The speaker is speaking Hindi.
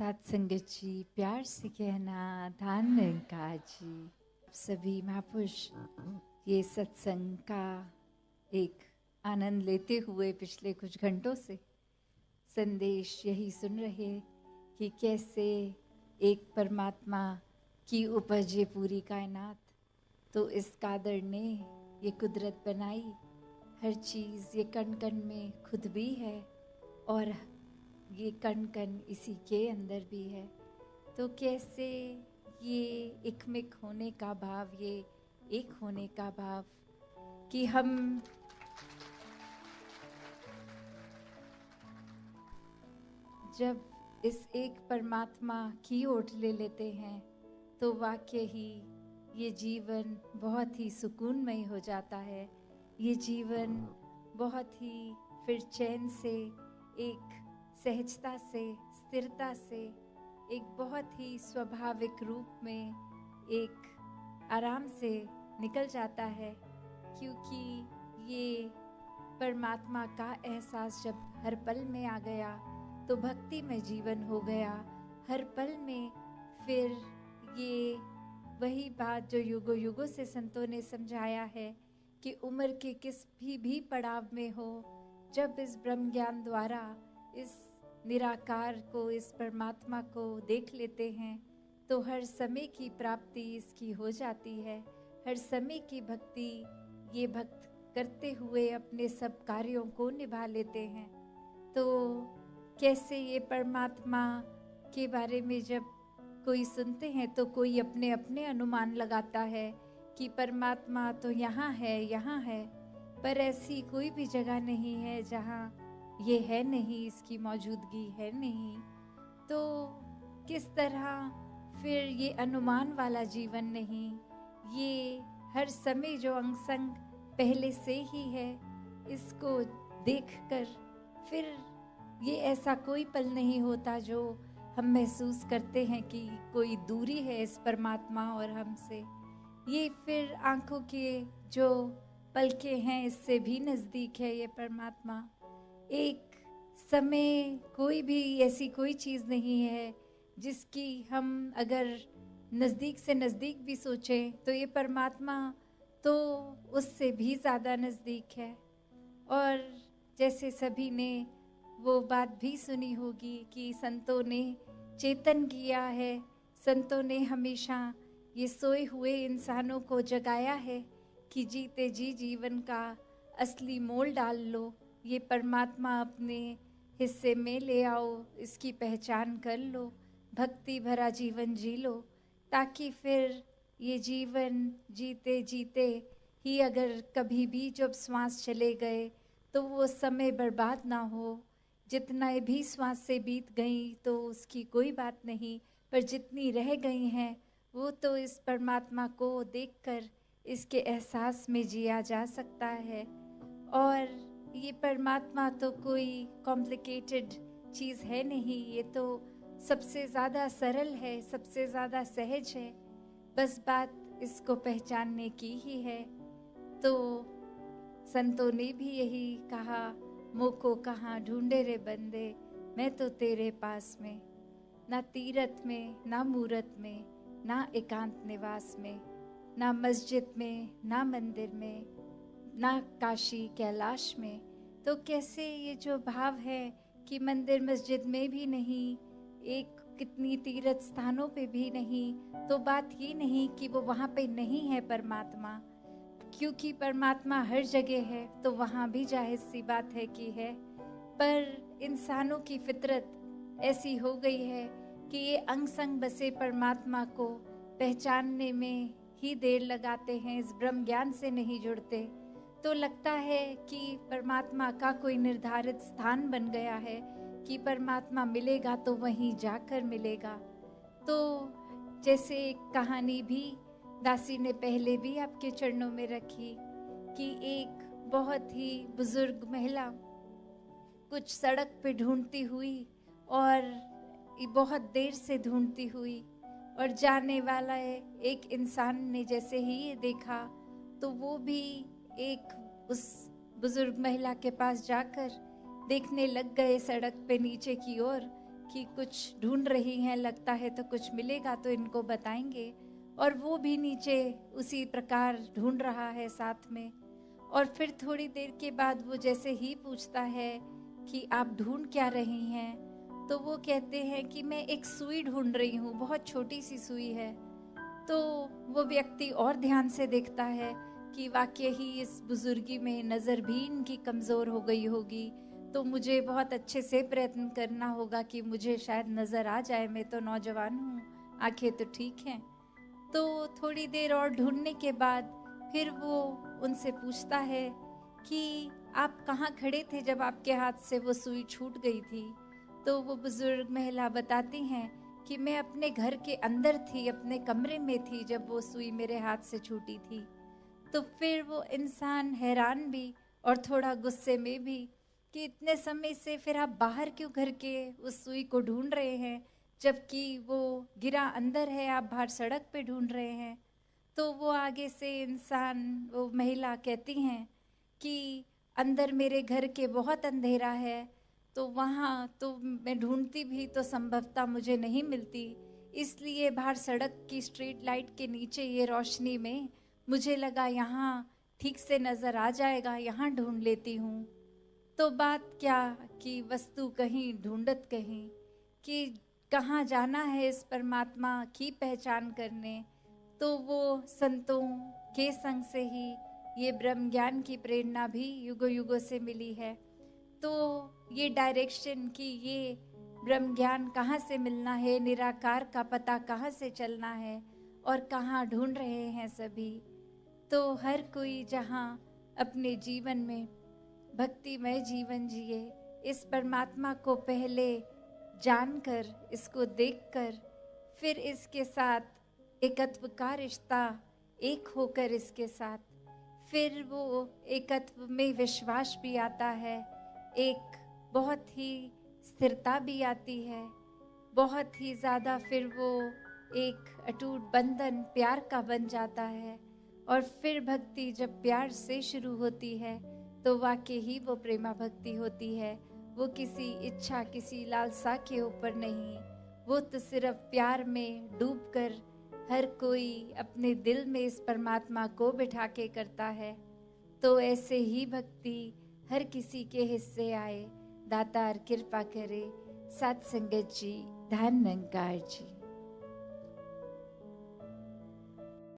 साथ संगत जी, प्यार से कहना धान निरंकार जी। सभी महापुरुष ये सत्संग का एक आनंद लेते हुए पिछले कुछ घंटों से संदेश यही सुन रहे कि कैसे एक परमात्मा की उपज ये पूरी कायनात, तो इस कादर ने ये कुदरत बनाई, हर चीज़ ये कण कण में खुद भी है और ये कण कण इसी के अंदर भी है। तो कैसे ये एकमिक होने का भाव, ये एक होने का भाव कि हम जब इस एक परमात्मा की ओर ले लेते हैं तो वाकई ही ये जीवन बहुत ही सुकूनमय हो जाता है। ये जीवन बहुत ही फिर चैन से, एक सहजता से, स्थिरता से, एक बहुत ही स्वाभाविक रूप में एक आराम से निकल जाता है, क्योंकि ये परमात्मा का एहसास जब हर पल में आ गया तो भक्ति में जीवन हो गया। हर पल में फिर ये वही बात जो युगों युगों से संतों ने समझाया है कि उम्र के किस भी पड़ाव में हो, जब इस ब्रह्म ज्ञान द्वारा इस निराकार को, इस परमात्मा को देख लेते हैं तो हर समय की प्राप्ति इसकी हो जाती है। हर समय की भक्ति ये भक्त करते हुए अपने सब कार्यों को निभा लेते हैं। तो कैसे ये परमात्मा के बारे में जब कोई सुनते हैं तो कोई अपने अपने अनुमान लगाता है कि परमात्मा तो यहाँ है, पर ऐसी कोई भी जगह नहीं है जहाँ ये है नहीं, इसकी मौजूदगी है नहीं। तो किस तरह फिर ये अनुमान वाला जीवन नहीं, ये हर समय जो अंग संग पहले से ही है, इसको देखकर फिर ये ऐसा कोई पल नहीं होता जो हम महसूस करते हैं कि कोई दूरी है इस परमात्मा और हमसे। ये फिर आंखों के जो पलके हैं इससे भी नज़दीक है ये परमात्मा। एक समय कोई भी ऐसी कोई चीज़ नहीं है जिसकी हम अगर नज़दीक से नज़दीक भी सोचें तो ये परमात्मा तो उससे भी ज़्यादा नज़दीक है। और जैसे सभी ने वो बात भी सुनी होगी कि संतों ने चेतन किया है, संतों ने हमेशा ये सोए हुए इंसानों को जगाया है कि जीते जी जीवन का असली मोल डाल लो, ये परमात्मा अपने हिस्से में ले आओ, इसकी पहचान कर लो, भक्ति भरा जीवन जी लो, ताकि फिर ये जीवन जीते जीते ही अगर कभी भी जब श्वास चले गए तो वो समय बर्बाद ना हो। जितना भी श्वास से बीत गई तो उसकी कोई बात नहीं, पर जितनी रह गई हैं वो तो इस परमात्मा को देखकर इसके एहसास में जिया जा सकता है। और ये परमात्मा तो कोई कॉम्प्लिकेटेड चीज़ है नहीं, ये तो सबसे ज़्यादा सरल है, सबसे ज़्यादा सहज है, बस बात इसको पहचानने की ही है। तो संतों ने भी यही कहा, मोको कहाँ ढूंढे रे बंदे, मैं तो तेरे पास में, ना तीरथ में, ना मूरत में, ना एकांत निवास में, ना मस्जिद में, ना मंदिर में, ना काशी कैलाश में। तो कैसे ये जो भाव है कि मंदिर मस्जिद में भी नहीं, एक कितनी तीर्थ स्थानों पे भी नहीं, तो बात ये नहीं कि वो वहाँ पे नहीं है परमात्मा, क्योंकि परमात्मा हर जगह है तो वहाँ भी जाहिर सी बात है कि है। पर इंसानों की फितरत ऐसी हो गई है कि ये अंग संग बसे परमात्मा को पहचानने में ही देर लगाते हैं, इस ब्रह्म ज्ञान से नहीं जुड़ते। तो लगता है कि परमात्मा का कोई निर्धारित स्थान बन गया है कि परमात्मा मिलेगा तो वहीं जाकर मिलेगा। तो जैसे एक कहानी भी दासी ने पहले भी आपके चरणों में रखी कि एक बहुत ही बुजुर्ग महिला कुछ सड़क पे ढूंढती हुई और बहुत देर से ढूंढती हुई, और जाने वाला एक इंसान ने जैसे ही ये देखा तो वो भी एक उस बुजुर्ग महिला के पास जाकर देखने लग गए सड़क पे नीचे की ओर कि कुछ ढूंढ रही हैं, लगता है तो कुछ मिलेगा तो इनको बताएंगे। और वो भी नीचे उसी प्रकार ढूंढ रहा है साथ में। और फिर थोड़ी देर के बाद वो जैसे ही पूछता है कि आप ढूंढ क्या रही हैं, तो वो कहते हैं कि मैं एक सुई ढूंढ रही हूँ, बहुत छोटी सी सुई है। तो वो व्यक्ति और ध्यान से देखता है कि वाकई ही इस बुजुर्गी में नज़र भी इनकी कमज़ोर हो गई होगी, तो मुझे बहुत अच्छे से प्रयत्न करना होगा कि मुझे शायद नज़र आ जाए, मैं तो नौजवान हूँ, आंखें तो ठीक हैं। तो थोड़ी देर और ढूंढने के बाद फिर वो उनसे पूछता है कि आप कहाँ खड़े थे जब आपके हाथ से वो सुई छूट गई थी। तो वो बुजुर्ग महिला बताती हैं कि मैं अपने घर के अंदर थी, अपने कमरे में थी जब वो सुई मेरे हाथ से छूटी थी। तो फिर वो इंसान हैरान भी और थोड़ा गुस्से में भी कि इतने समय से फिर आप बाहर क्यों घर के उस सुई को ढूंढ रहे हैं, जबकि वो गिरा अंदर है, आप बाहर सड़क पे ढूंढ रहे हैं। तो वो आगे से इंसान, वो महिला कहती हैं कि अंदर मेरे घर के बहुत अंधेरा है, तो वहाँ तो मैं ढूंढती भी तो संभवतः मुझे नहीं मिलती, इसलिए बाहर सड़क की स्ट्रीट लाइट के नीचे ये रोशनी में मुझे लगा यहाँ ठीक से नज़र आ जाएगा, यहाँ ढूंढ लेती हूँ। तो बात क्या कि वस्तु कहीं ढूंढत कहीं, कि कहाँ जाना है इस परमात्मा की पहचान करने। तो वो संतों के संग से ही ये ब्रह्म ज्ञान की प्रेरणा भी युगों युगों से मिली है। तो ये डायरेक्शन कि ये ब्रह्म ज्ञान कहाँ से मिलना है, निराकार का पता कहाँ से चलना है और कहाँ ढूंढ रहे हैं सभी। तो हर कोई जहाँ अपने जीवन में भक्तिमय जीवन जिए, इस परमात्मा को पहले जानकर, इसको देखकर, फिर इसके साथ एकत्व का रिश्ता, एक होकर इसके साथ, फिर वो एकत्व में विश्वास भी आता है, एक बहुत ही स्थिरता भी आती है, बहुत ही ज़्यादा फिर वो एक अटूट बंधन प्यार का बन जाता है। और फिर भक्ति जब प्यार से शुरू होती है तो वाकई ही वो प्रेमा भक्ति होती है। वो किसी इच्छा, किसी लालसा के ऊपर नहीं, वो तो सिर्फ प्यार में डूबकर हर कोई अपने दिल में इस परमात्मा को बिठा के करता है। तो ऐसे ही भक्ति हर किसी के हिस्से आए, दातार कृपा करे। सत संगत जी, धन निरंकार जी।